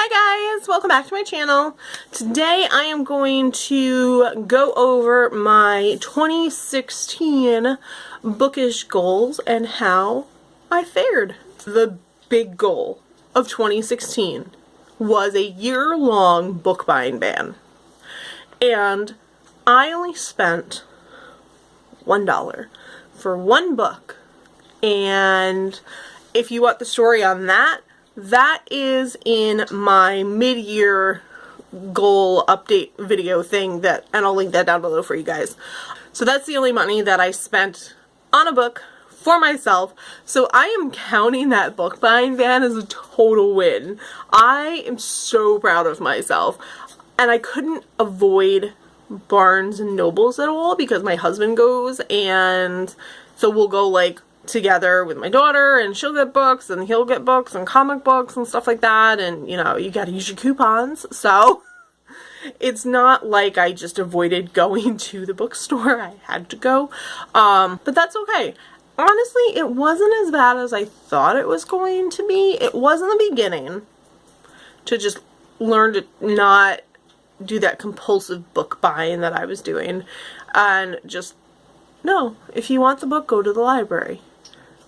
Hi guys, welcome back to my channel. Today I am going to go over my 2016 bookish goals and how I fared. The big goal of 2016 was a year-long book buying ban. And I only spent $1 for one book. And if you want the story on that, that is in my mid-year goal update video thing and I'll link that down below for you guys. So that's the only money that I spent on a book for myself. So I am counting that book buying ban as a total win. I am so proud of myself. And I couldn't avoid Barnes and Nobles at all because my husband goes, and so we'll go like together with my daughter, and she'll get books and he'll get books and comic books and stuff like that, and you know, you gotta use your coupons. So it's not like I just avoided going to the bookstore. I had to go, but that's okay. Honestly, it wasn't as bad as I thought it was going to be. It was in the beginning to just learn to not do that compulsive book buying that I was doing, and just, no, if you want the book, go to the library.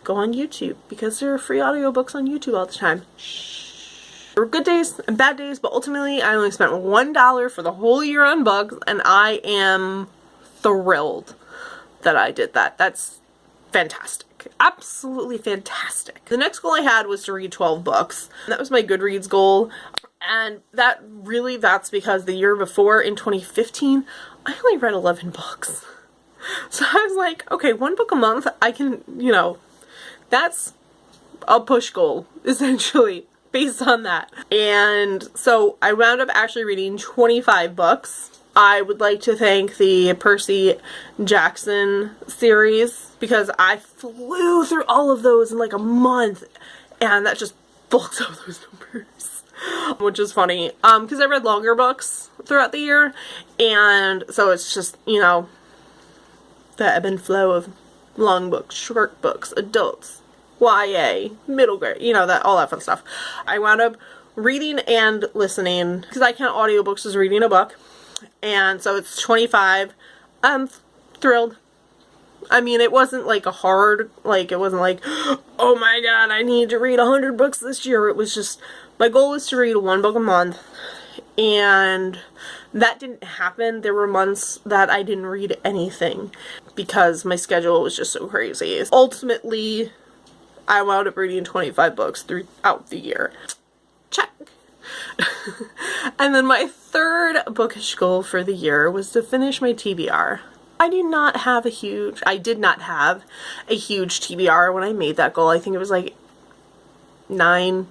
Go on YouTube, because there are free audiobooks on YouTube all the time. There were good days and bad days, but ultimately I only spent $1 for the whole year on books, and I am thrilled that I did that. That's fantastic. Absolutely fantastic. The next goal I had was to read 12 books. That was my Goodreads goal. And that's because the year before, in 2015, I only read 11 books. So I was like, okay, one book a month, I can, you know, that's a push goal, essentially, based on that. And so I wound up actually reading 25 books. I would like to thank the Percy Jackson series, because I flew through all of those in like a month, and that just bulks up those numbers, which is funny, because I read longer books throughout the year, and so it's just, you know, the ebb and flow of long books, short books, adults, YA, middle grade, you know, all that fun stuff. I wound up reading and listening, because I count audiobooks as reading a book, and so it's 25. I'm thrilled. I mean, it wasn't like a hard, like, it wasn't like, oh my god, I need to read 100 books this year. It was just, my goal was to read one book a month, and that didn't happen. There were months that I didn't read anything because my schedule was just so crazy. Ultimately, I wound up reading 25 books throughout the year. Check. And then my third bookish goal for the year was to finish my TBR. I did not have a huge TBR when I made that goal. I think it was like 9,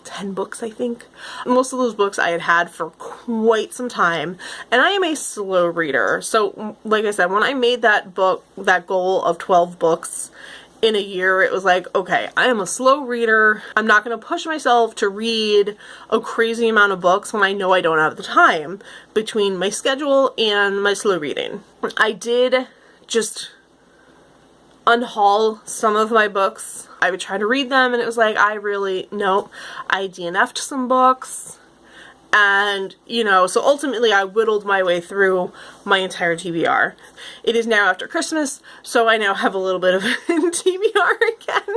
10 books, I think. Most of those books I had for quite some time, and I am a slow reader. So, like I said, when I made that goal of 12 books in a year, it was like, okay, I am a slow reader. I'm not going to push myself to read a crazy amount of books when I know I don't have the time between my schedule and my slow reading. I did just unhaul some of my books. I would try to read them, and it was like, I DNF'd some books, and, you know, so ultimately I whittled my way through my entire TBR. It is now after Christmas, so I now have a little bit of TBR again.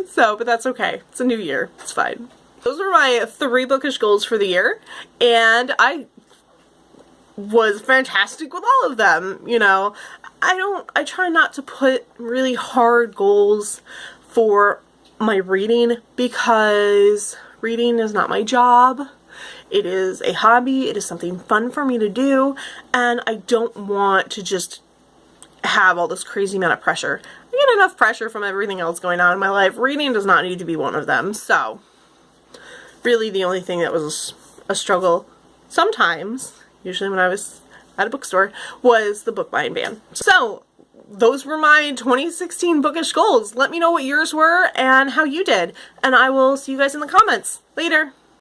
So, but that's okay. It's a new year. It's fine. Those were my 3 bookish goals for the year, and I was fantastic with all of them, you know. I try not to put really hard goals for my reading, because reading is not my job. It is a hobby. It is something fun for me to do, and I don't want to just have all this crazy amount of pressure. I get enough pressure from everything else going on in my life. Reading does not need to be one of them. So really the only thing that was a struggle sometimes, usually when I was at a bookstore, was the book buying ban. So those were my 2016 bookish goals. Let me know what yours were and how you did, and I will see you guys in the comments. Later!